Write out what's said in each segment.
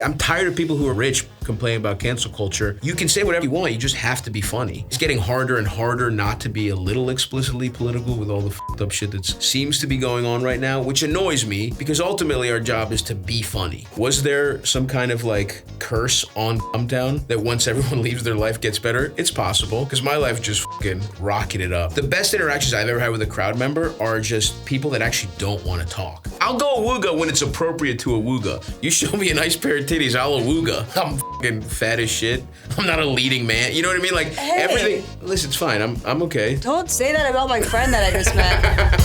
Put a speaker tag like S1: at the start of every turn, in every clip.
S1: I'm tired of people who are rich complaining about cancel culture. You can say whatever you want, you just have to be funny. It's getting harder and harder not to be a little explicitly political with all the fucked up shit that seems to be going on right now, which annoys me because ultimately our job is to be funny. Was there some kind of like curse on Town that once everyone leaves their life gets better? It's possible, because my life just fucking rocketed up. The best interactions I've ever had with a crowd member are just people that actually don't want to talk. I'll go AWOOGA when it's appropriate to AWOOGA. You show me a nice pair of titties, I'll AWOOGA. I'm fucking fat as shit. I'm not a leading man. You know what I mean? Like everything. Listen, it's fine. I'm okay.
S2: Don't say that about my friend that I just met.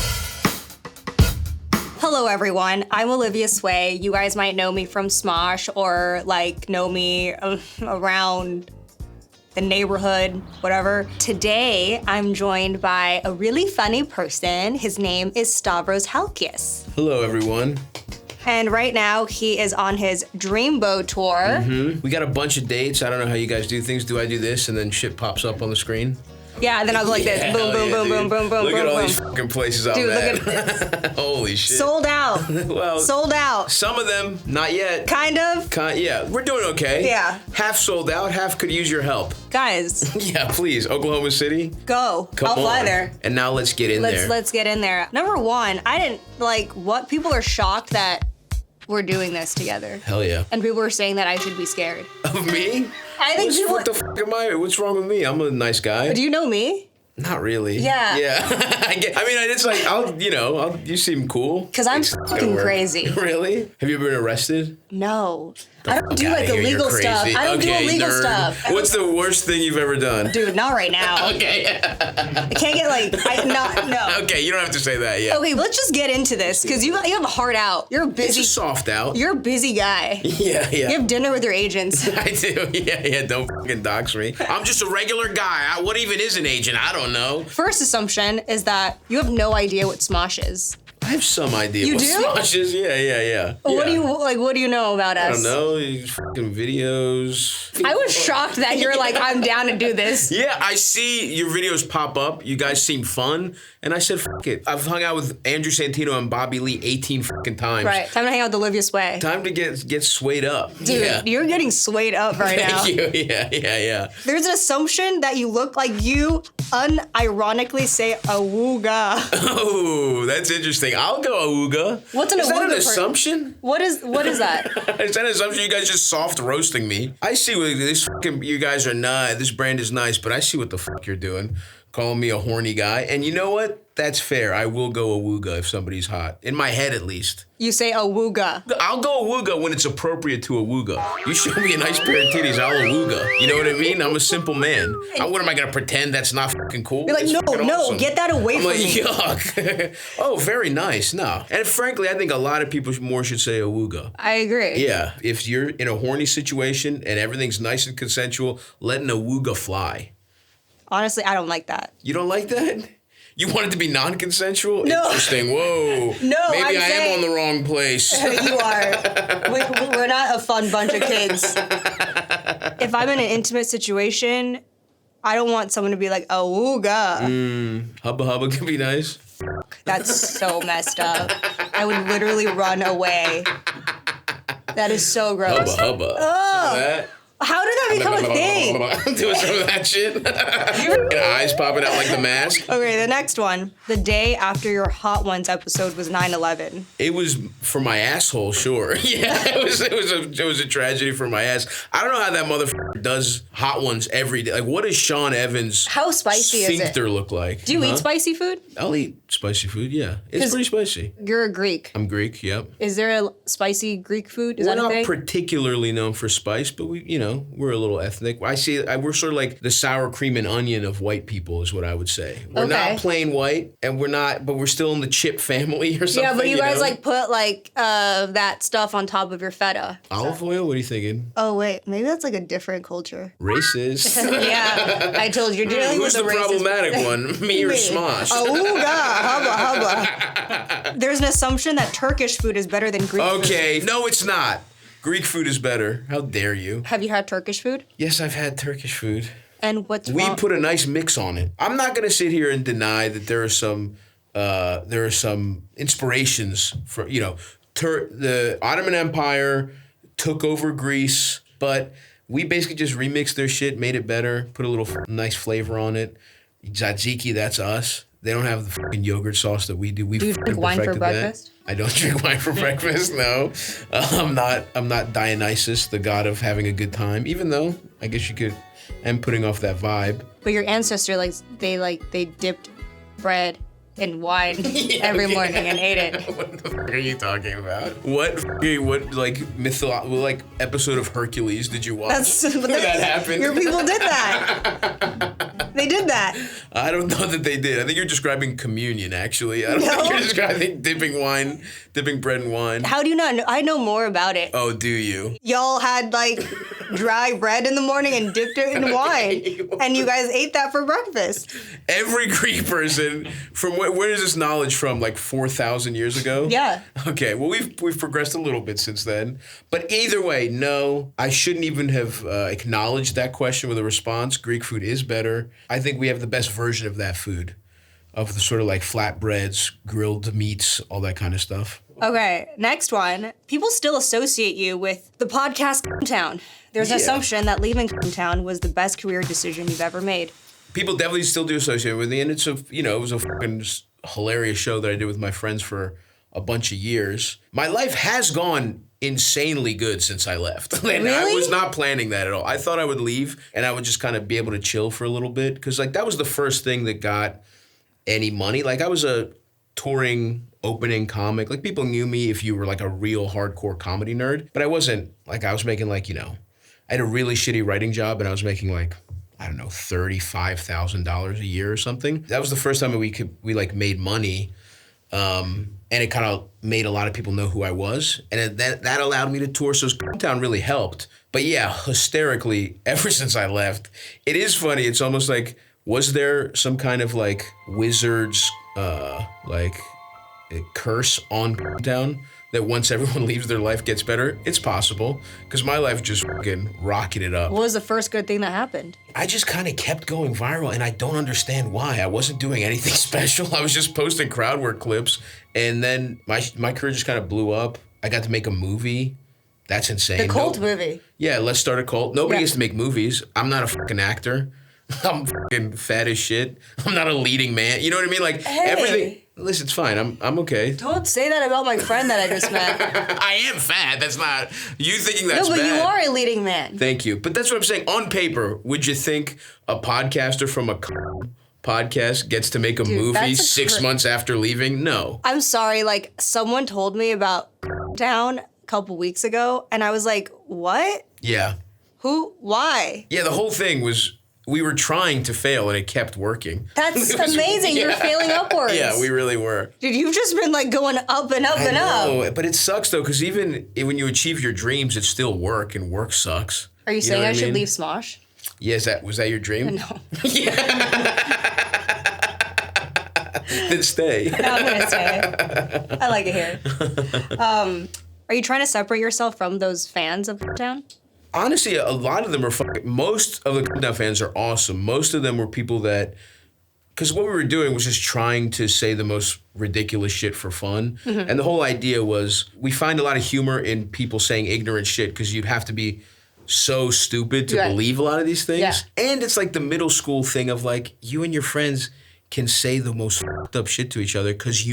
S2: Hello everyone, I'm Olivia Sui. You guys might know me from Smosh or like know me around the neighborhood, whatever. Today, I'm joined by a really funny person. His name is Stavros Halkias.
S1: Hello everyone.
S2: And right now, he is on his Dreamboat tour.
S1: Mm-hmm. We got a bunch of dates. I don't know how you guys do things. Do I do this and then shit pops up on the screen?
S2: Yeah, and then I'll go like this. Boom, boom, boom, boom, boom, boom,
S1: look
S2: boom,
S1: at all
S2: boom.
S1: these fucking places I'm
S2: Dude,
S1: at.
S2: look at this.
S1: Holy shit.
S2: Sold out.
S1: Well,
S2: sold out.
S1: Some of them, not yet.
S2: Kind of.
S1: Yeah, we're doing okay.
S2: Yeah.
S1: Half sold out, half could use your help.
S2: Guys.
S1: Yeah, please. Oklahoma City.
S2: Go. I'll fly there.
S1: And now let's get in there.
S2: Let's get in there. Number one, I didn't, like, what? People are shocked that we're doing this together.
S1: Hell yeah.
S2: And people were saying that I should be scared.
S1: Of me?
S2: I think people...
S1: What the fuck am I? What's wrong with me? I'm a nice guy.
S2: Do you know me?
S1: Not really.
S2: Yeah.
S1: Yeah. I mean, it's like, you seem cool.
S2: Because I'm fucking crazy.
S1: Really? Have you ever been arrested?
S2: No. I don't do like illegal stuff. I don't do illegal stuff.
S1: What's the worst thing you've ever done?
S2: Dude, not right now.
S1: Okay.
S2: I can't get like, no.
S1: Okay, you don't have to say that yet.
S2: Okay, let's just get into this because you have a heart out. You're a busy.
S1: It's a soft out.
S2: You're a busy guy.
S1: Yeah.
S2: You have dinner with your agents.
S1: I do. Yeah. Don't fucking dox me. I'm just a regular guy. What even is an agent? I don't know.
S2: First assumption is that you have no idea what Smosh is.
S1: I have some idea
S2: what
S1: Smosh is. Yeah.
S2: What do you know about us?
S1: I don't know. These fucking videos.
S2: I was shocked that you're like, I'm down to do this.
S1: Yeah, I see your videos pop up. You guys seem fun. And I said, fuck it. I've hung out with Andrew Santino and Bobby Lee 18 fucking times.
S2: Right. Time to hang out with Olivia Sui.
S1: Time to get swayed up.
S2: Dude, You're getting swayed up right now.
S1: Thank you. Yeah.
S2: There's an assumption that you look like you unironically say AWOOGA.
S1: Oh, that's interesting. I'll go AWOOGA.
S2: What's an AWOOGA?
S1: Is that an assumption?
S2: What is that?
S1: Is that an assumption? You guys just soft roasting me? I see what this fucking, you guys are not, this brand is nice, but I see what the fuck you're doing. Calling me a horny guy. And you know what? That's fair. I will go AWOOGA if somebody's hot. In my head, at least.
S2: You say AWOOGA.
S1: I'll go AWOOGA when it's appropriate to AWOOGA. You show me a nice pair of titties, I'll AWOOGA. You know what I mean? I'm a simple man. What am I gonna pretend that's not fucking cool?
S2: You're like, no,
S1: awesome.
S2: Get that away from me.
S1: Yuck. Oh, very nice. No. And frankly, I think a lot of people more should say AWOOGA.
S2: I agree.
S1: Yeah. If you're in a horny situation and everything's nice and consensual, let an AWOOGA fly.
S2: Honestly, I don't like that.
S1: You don't like that? You want it to be non-consensual?
S2: No.
S1: Interesting. Whoa.
S2: No,
S1: Maybe I am on the wrong place.
S2: You are. We're not a fun bunch of kids. If I'm in an intimate situation, I don't want someone to be like, AWOOGA.
S1: Hubba hubba can be nice.
S2: That's so messed up. I would literally run away. That is so gross.
S1: Hubba hubba.
S2: Oh. How did that become a thing?
S1: Doing some of that shit. Your eyes popping out like the mask.
S2: Okay, the next one. The day after your Hot Ones episode was 9/11.
S1: It was for my asshole, sure. Yeah, it was a tragedy for my ass. I don't know how that motherfucker does Hot Ones every day. Like, what does Sean Evans'
S2: How spicy is it?
S1: sphincter look like?
S2: Do you eat spicy food?
S1: I'll eat spicy food, yeah. It's pretty spicy.
S2: You're a Greek.
S1: I'm Greek, yep.
S2: Is there a spicy Greek food? Is that a thing?
S1: We're not particularly known for spice, but we're a little ethnic. We're sort of like the sour cream and onion of white people is what I would say. We're not plain white, and but we're still in the chip family or something.
S2: Yeah, but you guys like put like that stuff on top of your feta.
S1: Olive oil? What are you thinking?
S2: Oh wait, maybe that's like a different culture.
S1: Racist.
S2: Yeah, I told you. You're dealing
S1: Who's
S2: with
S1: the problematic one? Me or Smosh?
S2: AWOOGA, hubba. There's an assumption that Turkish food is better than Greek food.
S1: Okay, no, it's not. Greek food is better. How dare you?
S2: Have you had Turkish food?
S1: Yes, I've had Turkish food.
S2: And what's wrong?
S1: We put a nice mix on it. I'm not gonna sit here and deny that there are some inspirations for the Ottoman Empire, took over Greece, but we basically just remixed their shit, made it better, put a little nice flavor on it. Tzatziki, that's us. They don't have the fucking yogurt sauce that we do. We
S2: Do you drink wine for breakfast?
S1: I don't drink wine for breakfast. No, I'm not Dionysus, the god of having a good time. Even though I guess you could. I'm putting off that vibe.
S2: But your ancestor, they dipped bread in wine every morning and ate it.
S1: What the fuck are you talking about? What episode of Hercules did you watch? Where that happened?
S2: Your people did that. They did that.
S1: I don't know that they did. I think you're describing communion, actually. I don't think you're describing dipping bread in wine.
S2: How do you not know? I know more about it.
S1: Oh, do you?
S2: Y'all had dry bread in the morning and dipped it in wine. And you guys ate that for breakfast.
S1: Every Greek person, from where is this knowledge from? 4,000 years ago?
S2: Yeah.
S1: Okay, well, we've progressed a little bit since then. But either way, no, I shouldn't even have acknowledged that question with a response. Greek food is better. I think we have the best version of that food, of the sort of flatbreads, grilled meats, all that kind of stuff.
S2: Okay, next one. People still associate you with the podcast Town. There's an assumption that leaving Town was the best career decision you've ever made. People
S1: definitely still do associate with me, and it was a fucking hilarious show that I did with my friends for a bunch of years. My life has gone insanely good since I left.
S2: Really?
S1: I was not planning that at all. I thought I would leave and I would just kind of be able to chill for a little bit, because that was the first thing that got any money. I was a touring opening comic. People knew me if you were a real hardcore comedy nerd, but I wasn't. I was making I had a really shitty writing job and I was making I don't know, $35,000 a year or something. That was the first time we made money. And it kind of made a lot of people know who I was. And that allowed me to tour. So Town really helped. But yeah, hysterically, ever since I left, it is funny. It's almost was there some kind of wizard's curse on Town that once everyone leaves, their life gets better? It's possible, because my life just fucking rocketed up.
S2: What was the first good thing that happened?
S1: I just kind of kept going viral, and I don't understand why. I wasn't doing anything special. I was just posting crowd work clips, and then my career just kind of blew up. I got to make a movie. That's insane.
S2: The cult movie.
S1: Yeah, Let's Start a Cult. Nobody gets to make movies. I'm not a fucking actor. I'm fucking fat as shit. I'm not a leading man. You know what I mean?
S2: Hey.
S1: Everything. Listen, it's fine. I'm okay.
S2: Don't say that about my friend that I just met.
S1: I am fat. That's not you thinking that's bad.
S2: No, but you are a leading man.
S1: Thank you. But that's what I'm saying. On paper, would you think a podcaster from a podcast gets to make a movie 6 months after leaving? No.
S2: I'm sorry. Someone told me about Town a couple weeks ago, and I was like, what?
S1: Yeah.
S2: Who? Why?
S1: Yeah, the whole thing was, we were trying to fail and it kept working.
S2: That's amazing. You're failing upwards.
S1: Yeah, we really were.
S2: Dude, you've just been going up and up and up.
S1: But it sucks though, because even when you achieve your dreams, it's still work, and work sucks.
S2: Are you saying I should leave Smosh?
S1: Yeah, was that your dream?
S2: No.
S1: Yeah. Then stay.
S2: No, I'm going to stay. I like it here. Are you trying to separate yourself from those fans of Town?
S1: Honestly, a lot of them are most of the Town fans are awesome. Most of them were people that, because what we were doing was just trying to say the most ridiculous shit for fun. Mm-hmm. And the whole idea was, we find a lot of humor in people saying ignorant shit, because you'd have to be so stupid to believe a lot of these things. Yeah. And it's the middle school thing of you and your friends can say the most fucked up shit to each other because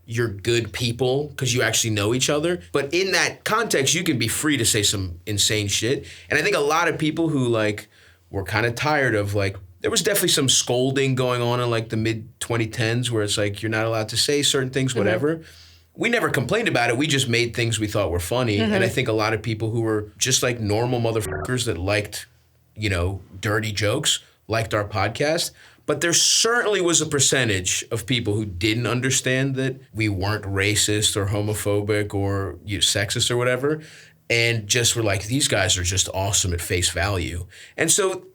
S1: you're good people, because you actually know each other. But in that context, you can be free to say some insane shit. And I think a lot of people who were kind of tired of there was definitely some scolding going on in the mid-2010s where it's you're not allowed to say certain things, whatever. Mm-hmm. We never complained about it. We just made things we thought were funny. Mm-hmm. And I think a lot of people who were just normal motherfuckers that liked, dirty jokes, liked our podcast. But there certainly was a percentage of people who didn't understand that we weren't racist or homophobic or sexist or whatever, and just were these guys are just awesome at face value. And so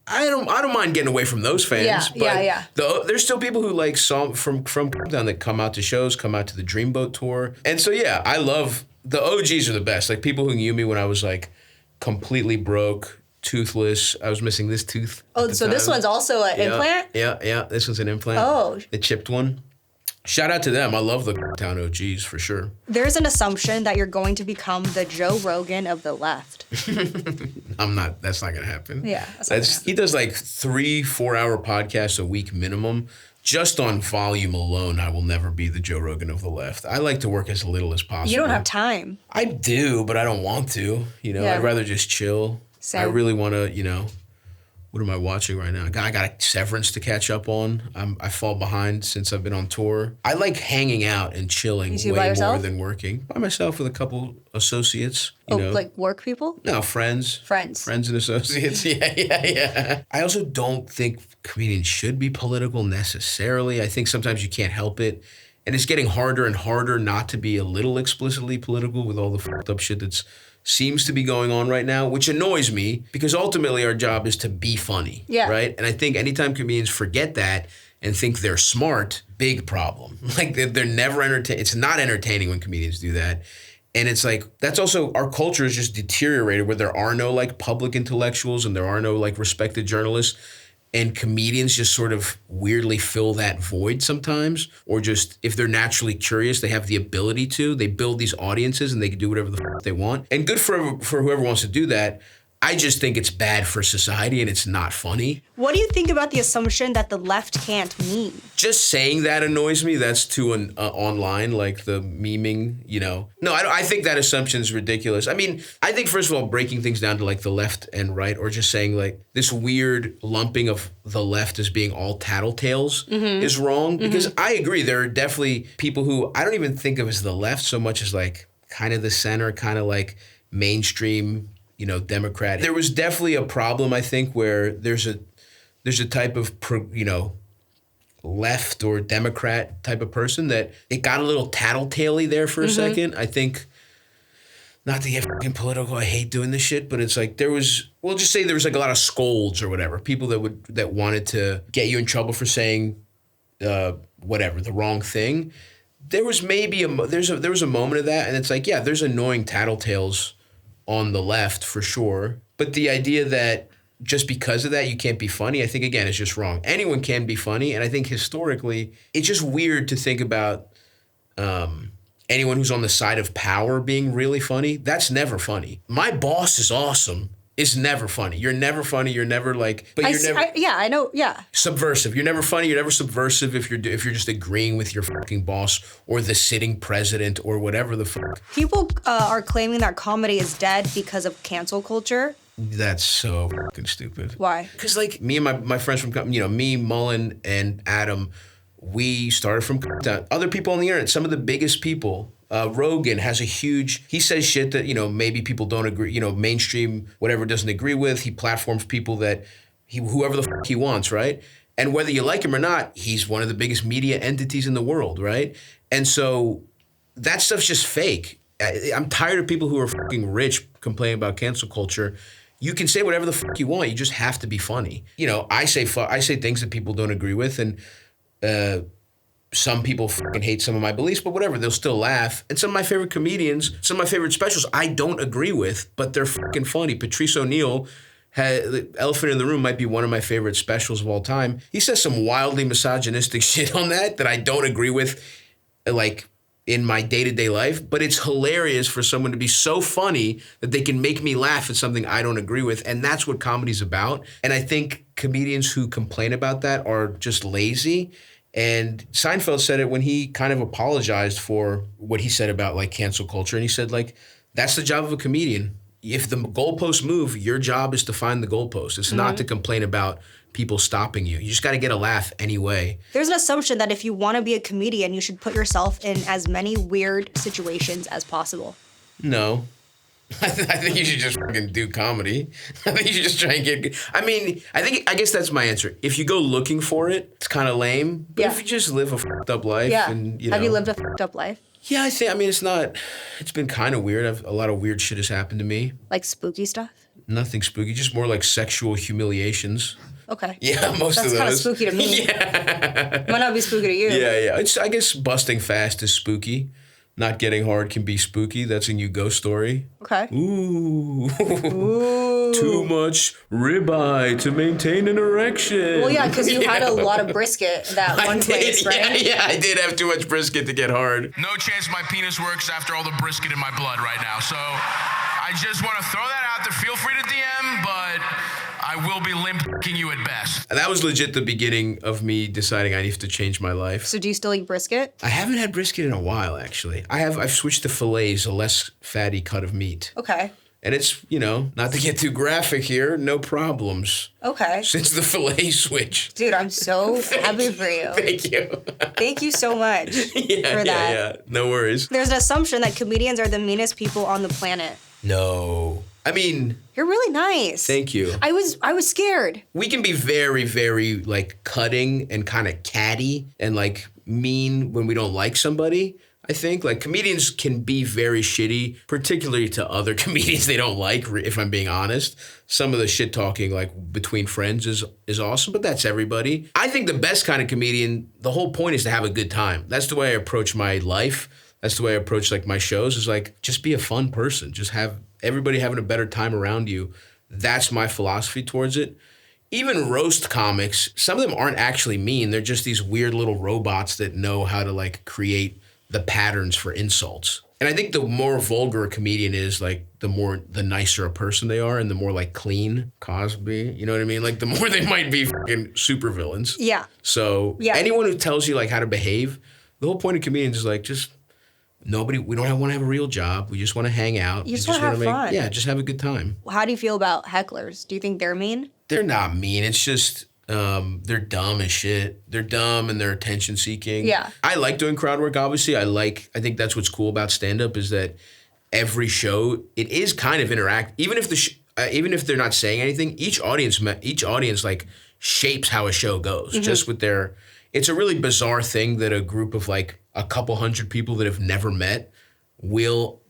S1: I don't mind getting away from those fans. There's still people who saw from Down that come out to shows, come out to the Dreamboat tour. And so yeah, I love the OGs are the best. People who knew me when I was completely broke, toothless. I was missing this tooth.
S2: Oh, so this one's also an implant?
S1: Yeah. This one's an implant.
S2: Oh.
S1: The chipped one. Shout out to them. I love the town OGs for sure.
S2: There's an assumption that you're going to become the Joe Rogan of the left.
S1: I'm not. That's not gonna happen.
S2: Yeah,
S1: he does like 3-4 hour podcasts a week minimum. Just on volume alone, I will never be the Joe Rogan of the left. I like to work as little as possible.
S2: You don't have time.
S1: I do, but I don't want to. You know, I'd rather just chill.
S2: Same.
S1: I really want to, you know. What am I watching right now? I got a Severance to catch up on. I fall behind since I've been on tour. I like hanging out and chilling way more than working. By myself with a couple associates. You know.
S2: Like work people?
S1: No, friends.
S2: Friends
S1: and associates. Yeah. I also don't think comedians should be political necessarily. I think sometimes you can't help it. And it's getting harder and harder not to be a little explicitly political with all the fucked up shit that's seems to be going on right now, which annoys me because ultimately our job is to be funny, right? And I think anytime comedians forget that and think they're smart, big problem. Like they're never entertaining. It's not entertaining when comedians do that. And it's like, that's also, our culture is just deteriorated where there are no like public intellectuals and there are no like respected journalists. And comedians just sort of weirdly fill that void sometimes, or just if they're naturally curious, they have the ability to. They build these audiences and they can do whatever the fuck they want. And good for whoever wants to do that. I just think it's bad for society and it's not funny.
S2: What do you think about the assumption that the left can't meme?
S1: Just saying that annoys me. That's too online, like the memeing, you know. No, I think that assumption is ridiculous. I mean, I think, first of all, breaking things down to like the left and right, or just saying like this weird lumping of the left as being all tattletales is wrong. Because I agree, there are definitely people who I don't even think of as the left so much as like kind of the center, kind of like mainstream, you know, Democrat. There was definitely a problem, I think, where there's a type of, you know, left or Democrat type of person that it got a little tattletale-y there for a second. I think, not to get fucking political, I hate doing this shit, but it's like we'll just say there was like a lot of scolds or whatever, people that wanted to get you in trouble for saying whatever, the wrong thing. There was maybe there was a moment of that, and it's like, yeah, there's annoying tattletales on the left for sure. But the idea that just because of that you can't be funny, I think, again, is just wrong. Anyone can be funny. And I think historically, it's just weird to think about anyone who's on the side of power being really funny. That's never funny. My boss is awesome. Is never funny. You're never funny. You're never like, but you're never.
S2: I know. Yeah.
S1: Subversive. You're never funny. You're never subversive if you're just agreeing with your fucking boss or the sitting president or whatever the fuck.
S2: People are claiming that comedy is dead because of cancel culture.
S1: That's so fucking stupid.
S2: Why?
S1: Because like me and my friends from, you know, me, Mullen, and Adam, we started from other people on the internet. Some of the biggest people. Rogan has he says shit that, you know, maybe people don't agree, you know, mainstream, whatever, doesn't agree with. He platforms people that whoever the fuck he wants, right? And whether you like him or not, he's one of the biggest media entities in the world, right? And so that stuff's just fake. I'm tired of people who are fucking rich complaining about cancel culture. You can say whatever the fuck you want. You just have to be funny. You know, I say things that people don't agree with, and some people fucking hate some of my beliefs, but whatever, they'll still laugh. And some of my favorite comedians, some of my favorite specials, I don't agree with, but they're fucking funny. Patrice O'Neill, Elephant in the Room might be one of my favorite specials of all time. He says some wildly misogynistic shit on that I don't agree with, like, in my day-to-day life, but it's hilarious for someone to be so funny that they can make me laugh at something I don't agree with, and that's what comedy's about. And I think comedians who complain about that are just lazy. And Seinfeld said it when he kind of apologized for what he said about like cancel culture. And he said, like, that's the job of a comedian. If the goalposts move, your job is to find the goalpost. It's not to complain about people stopping you. You just got to get a laugh anyway. There's
S2: an assumption that if you want to be a comedian, you should put yourself in as many weird situations as possible.
S1: No. I think you should just fucking do comedy. I think you should just try and get. I guess that's my answer. If you go looking for it, it's kind of lame. But if you just live a fucked up life, and you know.
S2: Have you lived a fucked up life?
S1: Yeah, it's been kind of weird. A lot of weird shit has happened to me.
S2: Like spooky stuff?
S1: Nothing spooky, just more like sexual humiliations.
S2: Okay.
S1: Yeah, most of those.
S2: That's kind of spooky to me. Yeah. Might not be spooky to you.
S1: Yeah. I guess busting fast is spooky. Not getting hard can be spooky. That's a new ghost story.
S2: Okay.
S1: Ooh. Too much ribeye to maintain an erection.
S2: Well, yeah, because you had a lot of brisket that one place, right?
S1: Yeah, I did have too much brisket to get hard.
S3: No chance my penis works after all the brisket in my blood right now. So I just want to throw that out there. Feel free to DM, but I will be limp-ing you at best.
S1: That was legit the beginning of me deciding I need to change my life.
S2: So do you still eat brisket?
S1: I haven't had brisket in a while, actually. I've switched to fillets, a less fatty cut of meat.
S2: Okay.
S1: And it's, not to get too graphic here, no problems.
S2: Okay.
S1: Since the fillet switch.
S2: Dude, I'm so happy for you.
S1: Thank you.
S2: Thank you so much for that.
S1: Yeah, no worries.
S2: There's an assumption that comedians are the meanest people on the planet.
S1: No. I mean...
S2: You're really nice.
S1: Thank you.
S2: I was scared.
S1: We can be very, very, cutting and kind of catty and, mean when we don't like somebody. I think comedians can be very shitty, particularly to other comedians they don't like, if I'm being honest. Some of the shit talking between friends is awesome, but that's everybody. I think the best kind of comedian, the whole point is to have a good time. That's the way I approach my life. That's the way I approach my shows is just be a fun person. Just have everybody having a better time around you. That's my philosophy towards it. Even roast comics, some of them aren't actually mean. They're just these weird little robots that know how to create the patterns for insults. And I think the more vulgar a comedian is, the nicer a person they are and the more clean Cosby, you know what I mean? The more they might be fucking supervillains.
S2: Yeah.
S1: So anyone who tells you how to behave, the whole point of comedians is just nobody, we don't want to have a real job. We just want to hang out.
S2: You just want to have fun.
S1: Yeah, just have a good time.
S2: How do you feel about hecklers? Do you think they're mean?
S1: They're not mean. It's just... they're dumb as shit. They're dumb and they're attention seeking.
S2: Yeah.
S1: I like doing crowd work, obviously. I think that's what's cool about stand-up is that every show, it is kind of interact. Even if they're not saying anything, each audience shapes how a show goes. Mm-hmm. Just with it's a really bizarre thing that a group of a couple hundred people that have never met will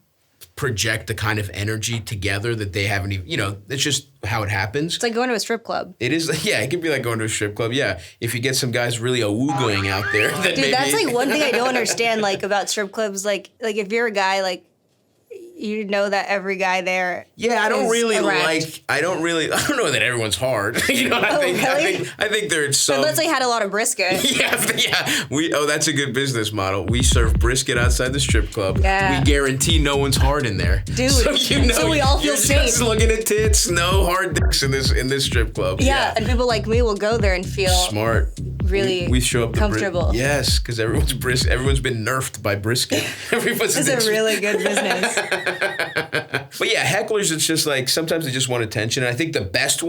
S1: project the kind of energy together that they haven't even, it's just how it happens.
S2: It's like going to a strip club.
S1: It is, yeah, it can be like going to a strip club, yeah. If you get some guys really awoogaing out there.
S2: Dude, that's one thing I don't understand, about strip clubs. If you're a guy, you know that every guy there
S1: I don't know that everyone's hard.
S2: Really?
S1: I think there's some...
S2: Unless they had a lot of brisket.
S1: Yeah. That's a good business model. We serve brisket outside the strip club.
S2: Yeah.
S1: We guarantee no one's hard in there.
S2: Dude, so we all feel safe.
S1: You're just looking at tits, no hard dicks in this strip club.
S2: Yeah, and people like me will go there and feel...
S1: Smart.
S2: Really
S1: we show up
S2: comfortable.
S1: Yes, because everyone's been nerfed by brisket.
S2: It's a really good business.
S1: But yeah, hecklers, it's just sometimes they just want attention. And I think the best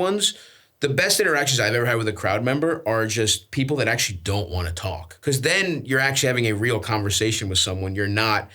S1: interactions I've ever had with a crowd member are just people that actually don't want to talk. Because then you're actually having a real conversation with someone. You're not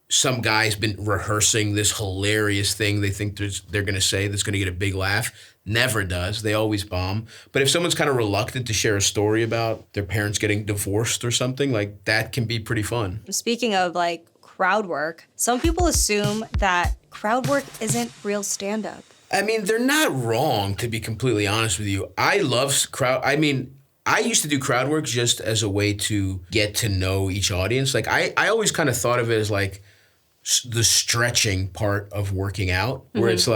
S1: some guy's been rehearsing this hilarious thing they think they're going to say that's going to get a big laugh. Never does. They always bomb. But if someone's kind of reluctant to share a story about their parents getting divorced or something, that can be pretty fun.
S2: Speaking of crowd work, some people assume that crowd work isn't real stand-up.
S1: I mean, they're not wrong, to be completely honest with you. I love crowd. I mean, I used to do crowd work just as a way to get to know each audience. I always kind of thought of it as the stretching part of working out, where it's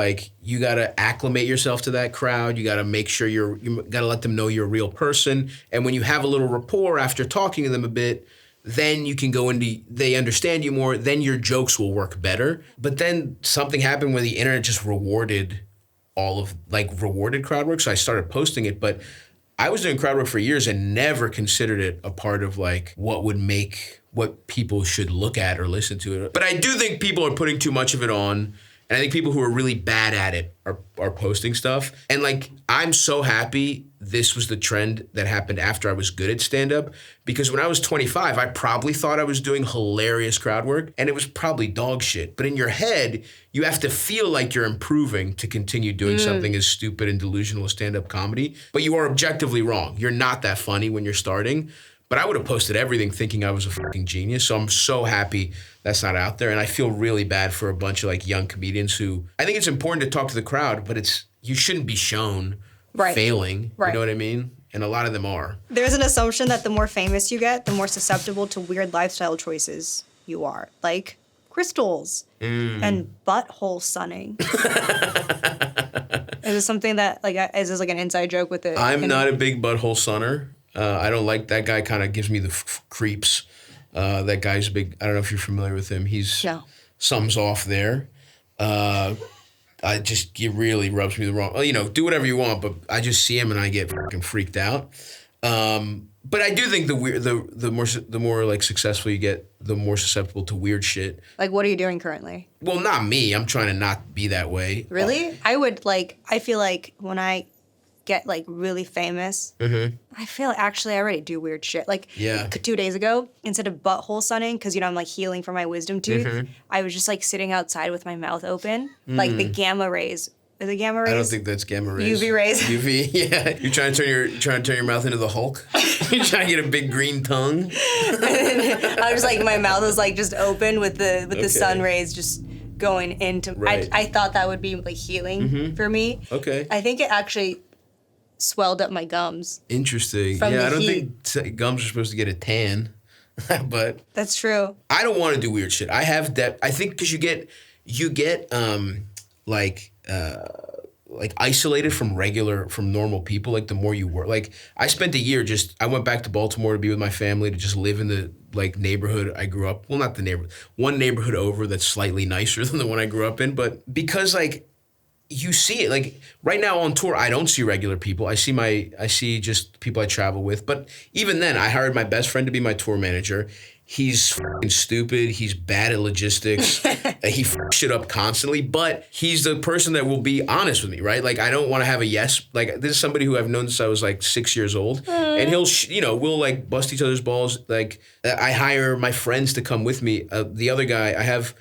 S1: you got to acclimate yourself to that crowd. You got to make sure you got to let them know you're a real person. And when you have a little rapport after talking to them a bit, then you can go into, they understand you more, then your jokes will work better. But then something happened where the internet just rewarded rewarded crowd work. So I started posting it, but I was doing crowd work for years and never considered it a part of what people should look at or listen to. But I do think people are putting too much of it on. And I think people who are really bad at it are posting stuff. And I'm so happy this was the trend that happened after I was good at stand-up. Because when I was 25, I probably thought I was doing hilarious crowd work. And it was probably dog shit. But in your head, you have to feel like you're improving to continue doing something as stupid and delusional as stand-up comedy. But you are objectively wrong. You're not that funny when you're starting. But I would have posted everything thinking I was a fucking genius. So I'm so happy that's not out there. And I feel really bad for a bunch of young comedians who, I think it's important to talk to the crowd, but you shouldn't be shown failing. Right. You know what I mean? And a lot of them are.
S2: There's an assumption that the more famous you get, the more susceptible to weird lifestyle choices. you are, like crystals and butthole sunning. Is this something that, like, is this like an inside joke with it?
S1: I'm not a big butthole sunner. I don't like that guy. Kind of gives me the creeps. That guy's big. I don't know if you're familiar with him. Something's off there. He really rubs me the wrong. Do whatever you want, but I just see him and I get fucking freaked out. But I do think the more like successful you get, the more susceptible to weird shit.
S2: Like, what are you doing currently?
S1: Well, not me. I'm trying to not be that way.
S2: Really? I feel like when I get like really famous, I feel actually I already do weird shit. Like 2 days ago, instead of butthole sunning, because I'm like healing from my wisdom tooth, I was just like sitting outside with my mouth open, like the gamma rays. Is it gamma rays?
S1: I don't think that's gamma rays.
S2: UV rays.
S1: UV, yeah. You're trying to turn your mouth into the Hulk. You're trying to get a big green tongue.
S2: I was like, my mouth was like just open with the sun rays just going into.
S1: Right.
S2: I thought that would be like healing for me.
S1: Okay.
S2: I think it actually swelled up my gums.
S1: Interesting. I don't think gums are supposed to get a tan, but
S2: that's true.
S1: I don't want to do weird shit. I have that. I think because you get like isolated from normal people, like the more you work. Like I spent a year I went back to Baltimore to be with my family, to just live in the like neighborhood I grew up. Well, not the neighborhood, one neighborhood over that's slightly nicer than the one I grew up in. But because like you see it, like right now on tour, I don't see regular people. I see just people I travel with. But even then, I hired my best friend to be my tour manager. He's fucking stupid. He's bad at logistics. He fucks shit up constantly, but he's the person that will be honest with me, right? Like, I don't want to have a yes. Like, this is somebody who I've known since I was like 6 years old. And he'll, we'll like bust each other's balls. Like, I hire my friends to come with me. The other guy, I have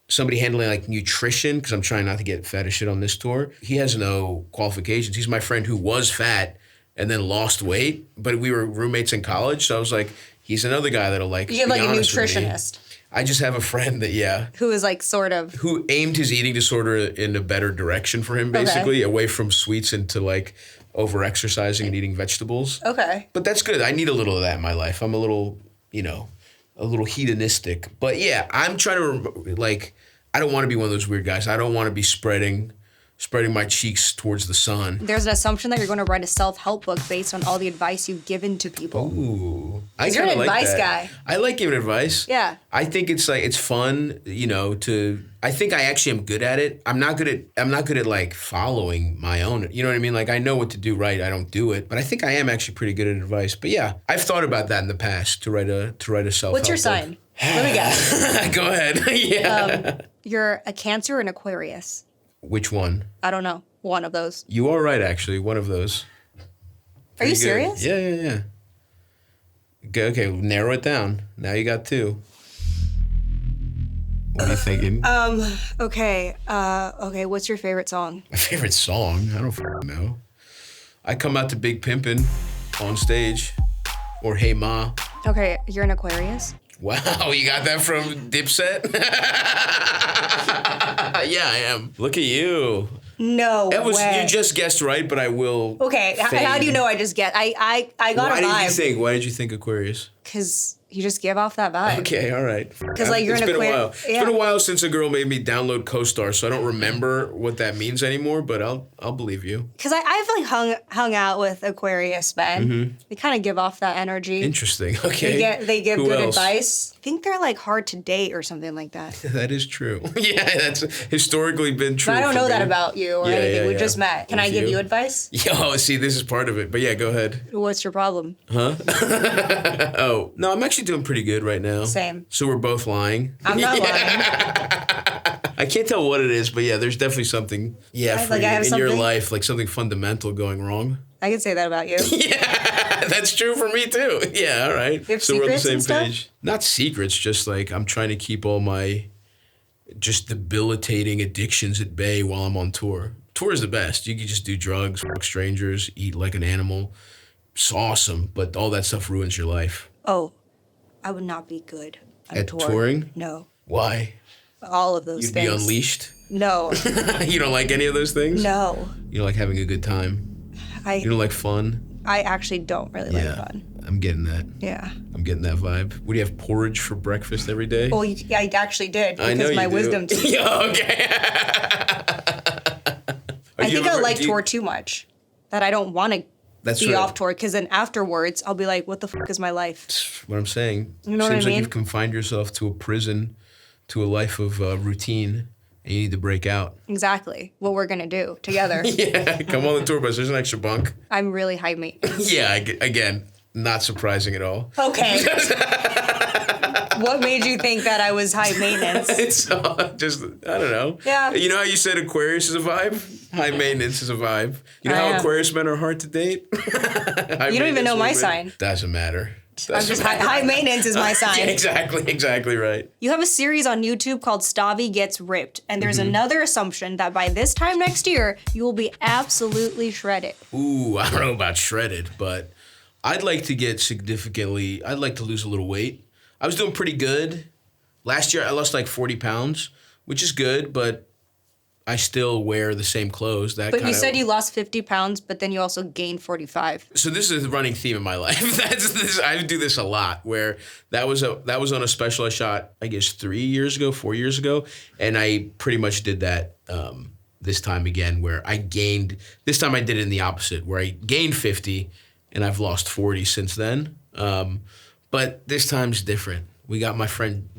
S1: somebody handling like nutrition, because I'm trying not to get fat as shit on this tour. He has no qualifications. He's my friend who was fat and then lost weight, but we were roommates in college. So I was like, he's another guy that'll like.
S2: You have like a nutritionist.
S1: I just have a friend that,
S2: who is like sort of.
S1: Who aimed his eating disorder in a better direction for him, basically, away from sweets into like over-exercising and eating vegetables.
S2: Okay.
S1: But that's good. I need a little of that in my life. I'm a little, a little hedonistic. But yeah, I'm trying to, like, I don't want to be one of those weird guys. I don't want to be spreading my cheeks towards the sun.
S2: There's an assumption that you're going to write a self-help book based on all the advice you've given to people.
S1: Ooh.
S2: You're an advice guy.
S1: I like giving advice.
S2: Yeah.
S1: I think it's like, it's fun, I think I actually am good at it. I'm not good at like following my own, you know what I mean? Like, I know what to do right, I don't do it. But I think I am actually pretty good at advice. But yeah, I've thought about that in the past, to write a self-help
S2: What's your
S1: book.
S2: sign? Let me guess.
S1: Go ahead. Yeah.
S2: You're a Cancer or an Aquarius?
S1: Which one?
S2: I don't know. One of those.
S1: You are right, actually. One of those.
S2: Are you serious?
S1: Yeah. Okay, narrow it down. Now you got two. What are you thinking?
S2: Okay. What's your favorite song?
S1: My favorite song? I don't fucking know. I come out to Big Pimpin' on stage. Or Hey Ma.
S2: Okay, you're an Aquarius?
S1: Wow, you got that from Dipset? Yeah, I am. Look at you.
S2: No way.
S1: You just guessed right, but I will.
S2: Okay, how do you know I just guessed? I got a vibe.
S1: Why did you think Aquarius?
S2: Because you just give off that vibe.
S1: Okay, all right.
S2: Because like you're
S1: it's
S2: an
S1: been
S2: Aquarius.
S1: a while. It's been a while since a girl made me download CoStar, so I don't remember what that means anymore. But I'll believe you.
S2: Because I've like hung out with Aquarius men. They kind of give off that energy.
S1: Interesting. Okay.
S2: They give
S1: Who
S2: good
S1: else?
S2: advice. I think they're like hard to date or something like that.
S1: That is true. Yeah, that's historically been true.
S2: But I don't know
S1: me.
S2: that about you or anything. We just met. Can I give you advice?
S1: Yo, see, this is part of it. But yeah, go ahead.
S2: What's your problem?
S1: Huh? Oh, no, I'm actually doing pretty good right now.
S2: Same.
S1: So we're both lying.
S2: I'm not lying.
S1: I can't tell what it is, but yeah, there's definitely something. Yeah, for you, in your life, like something fundamental going wrong.
S2: I could say that about you.
S1: Yeah, that's true for me too. Yeah, all right.
S2: You have
S1: so we're on the
S2: secrets
S1: same
S2: and
S1: page. Not secrets, just like I'm trying to keep all my just debilitating addictions at bay while I'm on tour. Tour is the best. You can just do drugs, fuck strangers, eat like an animal. It's awesome, but all that stuff ruins your life.
S2: Oh, I would not be good on
S1: At
S2: tour.
S1: touring?
S2: No.
S1: Why?
S2: All of those
S1: You'd
S2: things.
S1: be unleashed?
S2: No.
S1: You don't like any of those things?
S2: No.
S1: You don't like having a good time? You don't like fun?
S2: I actually don't really like fun.
S1: I'm getting that.
S2: Yeah.
S1: I'm getting that vibe. Would you have porridge for breakfast every day?
S2: Well, yeah, I actually did because
S1: I know
S2: my
S1: you do.
S2: wisdom teeth.
S1: Yeah, okay.
S2: I think I like tour too much. That I don't want to be off tour because then afterwards I'll be like, what the fuck is my life?
S1: That's what I'm saying.
S2: You know what I
S1: Seems like
S2: mean?
S1: you've confined yourself to a prison, to a life of routine, and you need to break out.
S2: Exactly. What we're going to do together.
S1: Yeah, come on the tour bus. There's an extra bunk.
S2: I'm really high maintenance.
S1: Yeah, again, not surprising at all.
S2: Okay. What made you think that I was high maintenance?
S1: It's just, I don't know.
S2: Yeah.
S1: You know how you said Aquarius is a vibe? High maintenance is a vibe. You know how Aquarius men are hard to date?
S2: You don't even know my sign.
S1: Doesn't matter.
S2: I'm just high maintenance is my sign.
S1: Yeah, exactly right.
S2: You have a series on YouTube called Stavi Gets Ripped, and there's another assumption that by this time next year, you will be absolutely shredded.
S1: Ooh, I don't know about shredded, but I'd like to I'd like to lose a little weight. I was doing pretty good. Last year, I lost like 40 pounds, which is good, but I still wear the same clothes.
S2: But you said you lost 50 pounds, but then you also gained 45.
S1: So this is a running theme in my life. I do this a lot. Where that was on a special I shot, I guess 4 years ago, and I pretty much did that this time again. Where I gained. This time I did it in the opposite, where I gained 50, and I've lost 40 since then. But this time's different. We got my friend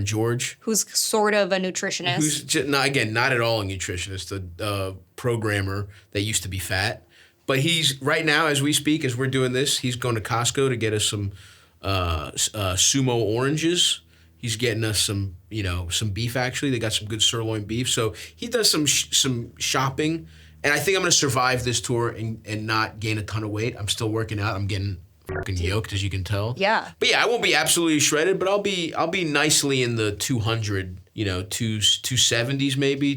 S1: George.
S2: Who's sort of a nutritionist.
S1: Who's just, not at all a nutritionist, a programmer that used to be fat. But he's, right now as we speak, as we're doing this, he's going to Costco to get us some sumo oranges. He's getting us some beef actually. They got some good sirloin beef. So he does some shopping. And I think I'm going to survive this tour and not gain a ton of weight. I'm still working out. I'm getting fucking yoked, as you can tell.
S2: Yeah.
S1: But yeah, I won't be absolutely shredded, but I'll be nicely in the 200, 270s maybe,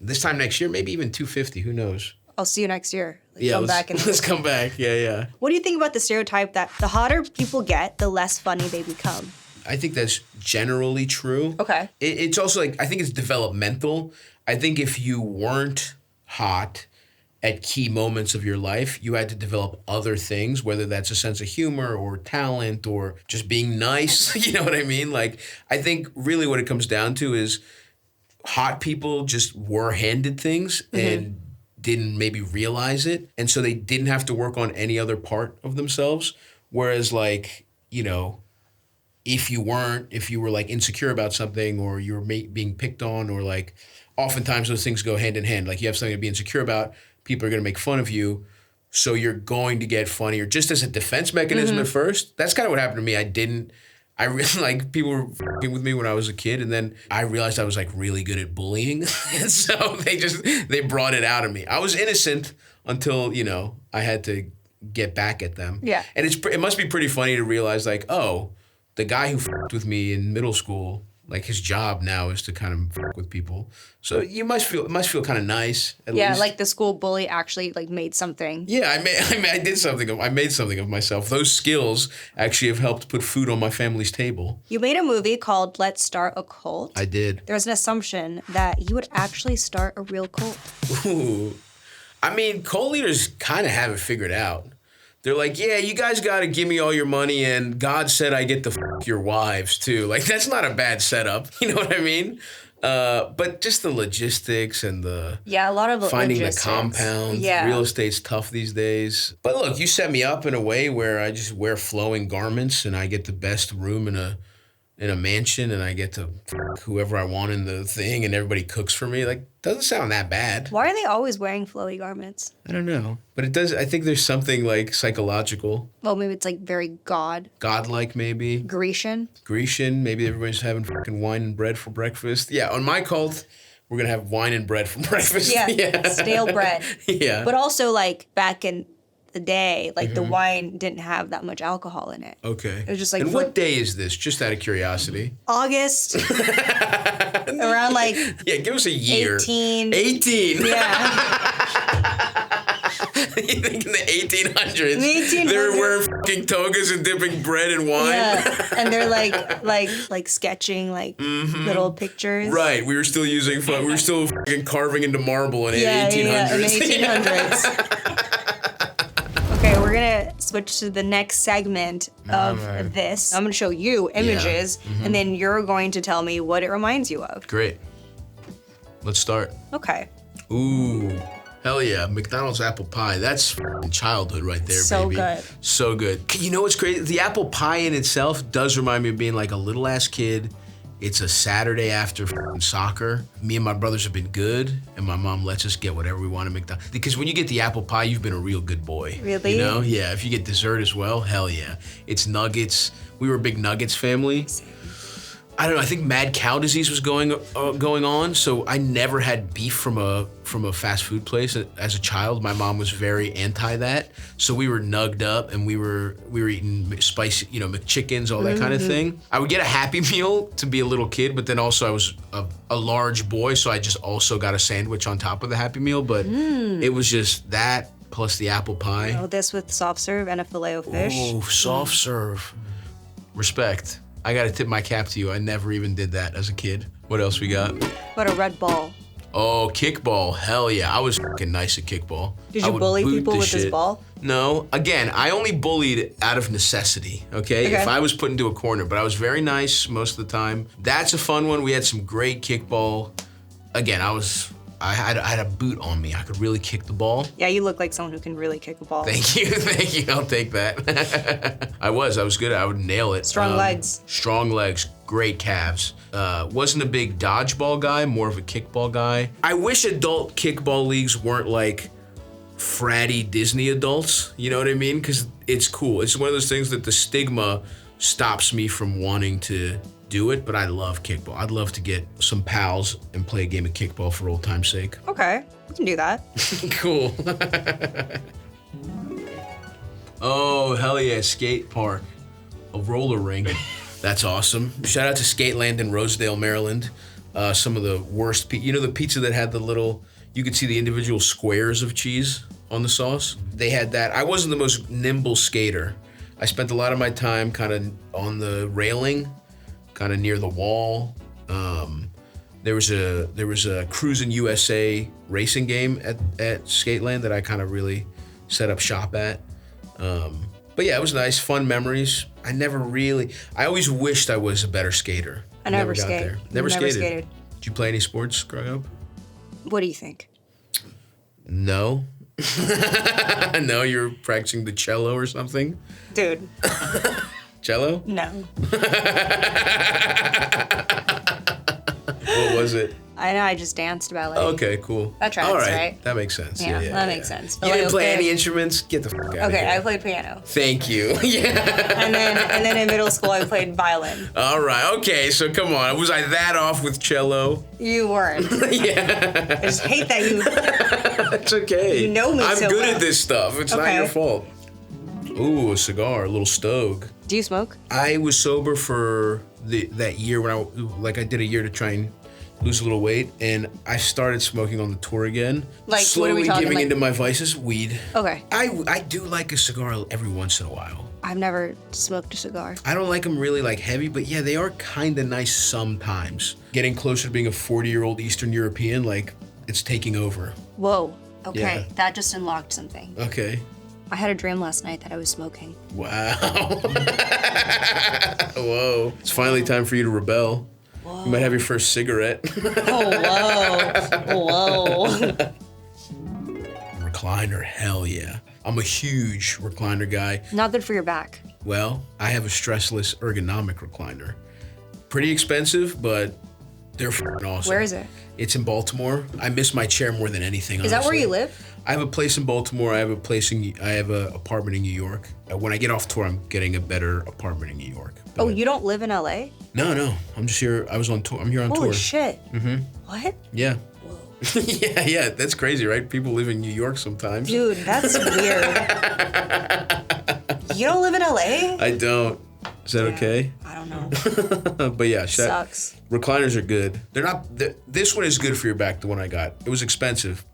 S1: this time next year, maybe even 250, who knows?
S2: I'll see you next year.
S1: Let's come back. Yeah.
S2: What do you think about the stereotype that the hotter people get, the less funny they become?
S1: I think that's generally true.
S2: Okay.
S1: It's also I think it's developmental. I think if you weren't hot at key moments of your life, you had to develop other things, whether that's a sense of humor or talent or just being nice. You know what I mean? I think really what it comes down to is hot people just were handed things and didn't maybe realize it. And so they didn't have to work on any other part of themselves. Whereas if you were insecure about something or you were being picked on or oftentimes those things go hand in hand. You have something to be insecure about, people are going to make fun of you, so you're going to get funnier just as a defense mechanism at first. That's kind of what happened to me. I really people were f***ing with me when I was a kid, and then I realized I was really good at bullying, and so they brought it out of me. I was innocent until I had to get back at them.
S2: Yeah,
S1: and it must be pretty funny to realize the guy who f***ed with me in middle school. His job now is to kind of fuck with people. So it must feel kind of nice. At least.
S2: The school bully actually made something.
S1: Yeah, I did something. I made something of myself. Those skills actually have helped put food on my family's table.
S2: You made a movie called Let's Start a Cult.
S1: I did.
S2: There's an assumption that you would actually start a real cult.
S1: Ooh. Cult leaders kind of have it figured out. They're yeah, you guys got to give me all your money, and God said I get to fuck your wives, too. That's not a bad setup. You know what I mean? But just the logistics and a lot of finding logistics. The compound. Yeah. Real estate's tough these days. But look, you set me up in a way where I just wear flowing garments, and I get the best room in a mansion, and I get to fuck whoever I want in the thing, and everybody cooks for me. Doesn't sound that bad.
S2: Why are they always wearing flowy garments?
S1: I don't know. But it does. I think there's something psychological.
S2: Well, maybe it's very
S1: godlike, maybe.
S2: Grecian.
S1: Maybe everybody's having fucking wine and bread for breakfast. Yeah, on my cult, we're going to have wine and bread for breakfast.
S2: Yeah. Stale bread.
S1: Yeah.
S2: But also, back in the day, the wine didn't have that much alcohol in it.
S1: Okay.
S2: It was just
S1: And what day is this? Just out of curiosity.
S2: August. Around
S1: yeah, give us a year.
S2: 18.
S1: 18.
S2: Yeah.
S1: You think in the 1800s,
S2: In the 1800s.
S1: they were wearing fucking togas and dipping bread in wine?
S2: Yeah. And they're sketching little pictures.
S1: Right. We were still fucking carving into marble in the 1800s.
S2: Yeah, in the 1800s. Okay, we're gonna switch to the next segment of this. I'm gonna show you images, and then you're going to tell me what it reminds you of.
S1: Great. Let's start.
S2: Okay.
S1: Ooh, hell yeah. McDonald's apple pie. That's childhood right there,
S2: So
S1: baby.
S2: good.
S1: So good. You know what's crazy? The apple pie in itself does remind me of being like a little ass kid. It's a Saturday after soccer. Me and my brothers have been good, and my mom lets us get whatever we want at McDonald's. Because when you get the apple pie, you've been a real good boy.
S2: Really?
S1: You know? Yeah, if you get dessert as well, hell yeah. It's nuggets. We were a big nuggets family. I don't know, I think mad cow disease was going on, so I never had beef from a fast food place as a child. My mom was very anti that, so we were nugged up and we were eating spicy, McChickens, all that kind of thing. I would get a Happy Meal to be a little kid, but then also I was a large boy, so I just also got a sandwich on top of the Happy Meal, but it was just that plus the apple pie.
S2: Oh, this with soft serve and a filet of fish.
S1: Oh, soft serve. Respect. I gotta tip my cap to you. I never even did that as a kid. What else we got?
S2: What a red ball.
S1: Oh, kickball. Hell yeah. I was fucking nice at kickball.
S2: Did
S1: I
S2: you
S1: would
S2: bully
S1: boot
S2: people
S1: the
S2: with this
S1: shit.
S2: ball?
S1: No. Again, I only bullied out of necessity, okay? If I was put into a corner, but I was very nice most of the time. That's a fun one. We had some great kickball. Again, I had a boot on me. I could really kick the ball.
S2: Yeah, you look like someone who can really kick a ball.
S1: Thank you. I'll take that. I was good. I would nail it.
S2: Strong legs.
S1: Strong legs, great calves. Wasn't a big dodgeball guy, more of a kickball guy. I wish adult kickball leagues weren't like fratty Disney adults, you know what I mean? Because it's cool. It's one of those things that the stigma stops me from wanting to do it, but I love kickball. I'd love to get some pals and play a game of kickball for old time's sake.
S2: Okay, we can do that.
S1: Cool. Oh, hell yeah, skate park. A roller rink. That's awesome. Shout out to Skateland in Rosedale, Maryland. Some of the worst the pizza that had the little, you could see the individual squares of cheese on the sauce? They had that. I wasn't the most nimble skater. I spent a lot of my time kind of on the railing, kind of near the wall. There was a Cruisin' USA racing game at Skateland that I kind of really set up shop at. But yeah, it was nice, fun memories. I always wished I was a better skater.
S2: I never got there.
S1: Never skated. Did you play any sports growing up?
S2: What do you think?
S1: No. No, you're practicing the cello or something?
S2: Dude.
S1: Cello?
S2: No.
S1: What was it?
S2: I know, I just danced ballet.
S1: Okay, cool.
S2: That tracks,
S1: all right.
S2: right?
S1: That makes sense.
S2: Yeah, that makes sense.
S1: You didn't play any instruments? Get the fuck out of here.
S2: Okay, I played piano.
S1: Thank you. Yeah.
S2: And then in middle school I played violin.
S1: All right. Okay. So come on. Was I that off with cello?
S2: You weren't.
S1: Yeah.
S2: I just hate that you.
S1: It's okay.
S2: You know me
S1: I'm
S2: so
S1: good
S2: well.
S1: at this stuff. It's not
S2: Okay.
S1: your fault. Ooh, a cigar, a little stogue.
S2: Do you smoke?
S1: I was sober for that year when I did a year to try and lose a little weight, and I started smoking on the tour again.
S2: Like,
S1: slowly
S2: what are we talking,
S1: giving
S2: like-
S1: into my vices, weed.
S2: Okay.
S1: I do like a cigar every once in a while.
S2: I've never smoked a cigar.
S1: I don't like them really like heavy, but yeah, they are kind of nice sometimes. Getting closer to being a 40-year-old Eastern European, like it's taking over.
S2: Whoa. Okay,
S1: Yeah.
S2: that just unlocked something.
S1: Okay.
S2: I had a dream last night that I was smoking.
S1: Wow. Whoa. It's finally time for you to rebel. Whoa. You might have your first cigarette.
S2: Oh, whoa.
S1: Recliner, hell yeah. I'm a huge recliner guy.
S2: Not good for your back.
S1: Well, I have a stressless ergonomic recliner. Pretty expensive, but they're f***ing awesome.
S2: Where is it?
S1: It's in Baltimore. I miss my chair more than anything.
S2: Is that where
S1: honestly.
S2: you live?
S1: I have a place in Baltimore. I have an apartment in New York. When I get off tour, I'm getting a better apartment in New York.
S2: Oh, you don't live in LA?
S1: No. I'm just here. I was on tour. I'm here on tour.
S2: Holy shit. Mm-hmm. What?
S1: Yeah.
S2: Whoa.
S1: Yeah. That's crazy, right? People live in New York sometimes.
S2: Dude, that's weird. You don't live in LA?
S1: I don't. Is that okay?
S2: I don't know.
S1: But yeah,
S2: Sucks.
S1: Recliners are good. They're not. This one is good for your back. The one I got. It was expensive,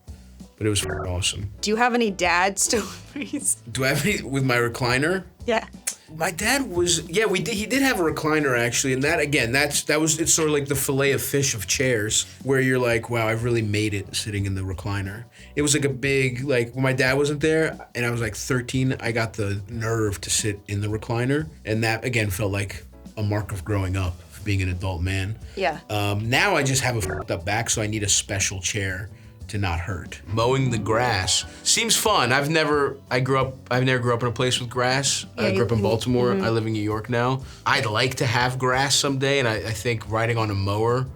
S1: but it was awesome.
S2: Do you have any dad stories?
S1: Do I have any with my recliner?
S2: Yeah.
S1: My dad was, he did have a recliner actually, and that again, it's sort of like the fillet of fish of chairs, where you're like, wow, I've really made it sitting in the recliner. It was like a big, like when my dad wasn't there, and I was like 13, I got the nerve to sit in the recliner, and that again felt like a mark of growing up, of being an adult man.
S2: Yeah.
S1: Now I just have a fucked up back, so I need a special chair to not hurt. Mowing the grass seems fun. I never grew up in a place with grass. I grew up in Baltimore. I live in New York now. I'd like to have grass someday, and I think riding on a mower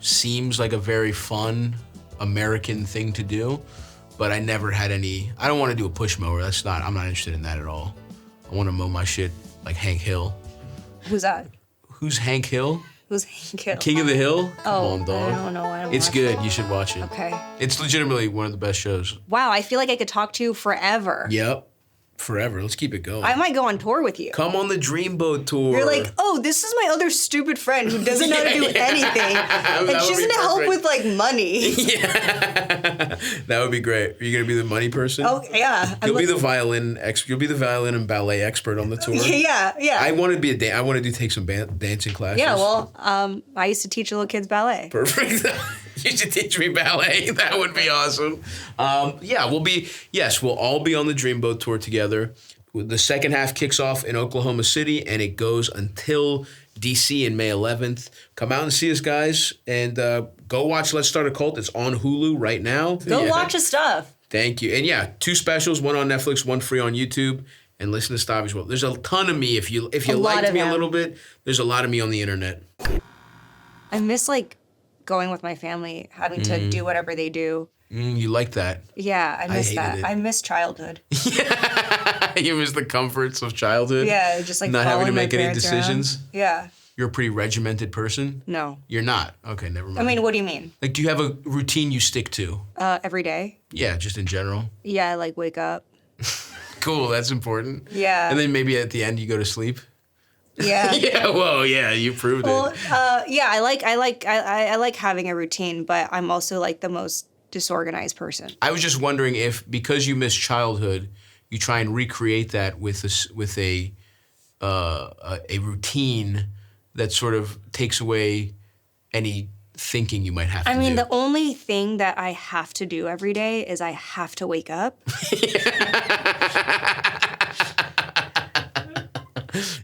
S1: seems like a very fun American thing to do, but I never had any. I don't want to do a push mower. I'm not interested in that at all. I want to mow my shit like Hank Hill.
S2: Who's that?
S1: Who's Hank Hill?
S2: Who's Hank Hill?
S1: King of the Hill? Come on, dog.
S2: I don't know.
S1: It's good. You should watch it.
S2: Okay.
S1: It's legitimately one of the best shows.
S2: Wow, I feel like I could talk to you forever.
S1: Yep. Forever. Let's keep it going.
S2: I might go on tour with you.
S1: Come on the Dreamboat tour.
S2: You're like, oh, this is my other stupid friend who doesn't know how to do anything. And she's gonna help with like money.
S1: Yeah. That would be great. Are you gonna be the money person?
S2: Oh yeah.
S1: You'll be the violin and ballet expert on the tour.
S2: Yeah.
S1: I want to take some dancing classes.
S2: Yeah, well, I used to teach little kids ballet.
S1: Perfect. You should teach me ballet. That would be awesome. We'll all be on the Dreamboat tour together. The second half kicks off in Oklahoma City, and it goes until DC in May 11th. Come out and see us, guys, and go watch Let's Start a Cult. It's on Hulu right now.
S2: Go watch his stuff.
S1: Thank you. And 2 specials, one on Netflix, one free on YouTube. And listen to Stavros as well. There's a ton of me. If you liked me a little bit, there's a lot of me on the internet.
S2: I miss like going with my family, having to do whatever they do.
S1: You like that?
S2: Yeah, I miss that.
S1: it.
S2: I miss childhood.
S1: You miss the comforts of childhood?
S2: Yeah, just like
S1: not having to make any
S2: around.
S1: decisions?
S2: Yeah.
S1: You're a pretty regimented person?
S2: No.
S1: You're not? Okay, never mind.
S2: I mean, what do you mean?
S1: Like, do you have a routine you stick to?
S2: Every day.
S1: Yeah, just in general?
S2: Yeah, I like wake up.
S1: Cool, that's important.
S2: Yeah.
S1: And then maybe at the end you go to sleep?
S2: Yeah.
S1: You proved it.
S2: I like having a routine, but I'm also like the most disorganized person.
S1: I was just wondering if, because you miss childhood, you try and recreate that with a routine that sort of takes away any thinking you might have to do.
S2: I mean, the only thing that I have to do every day is I have to wake up.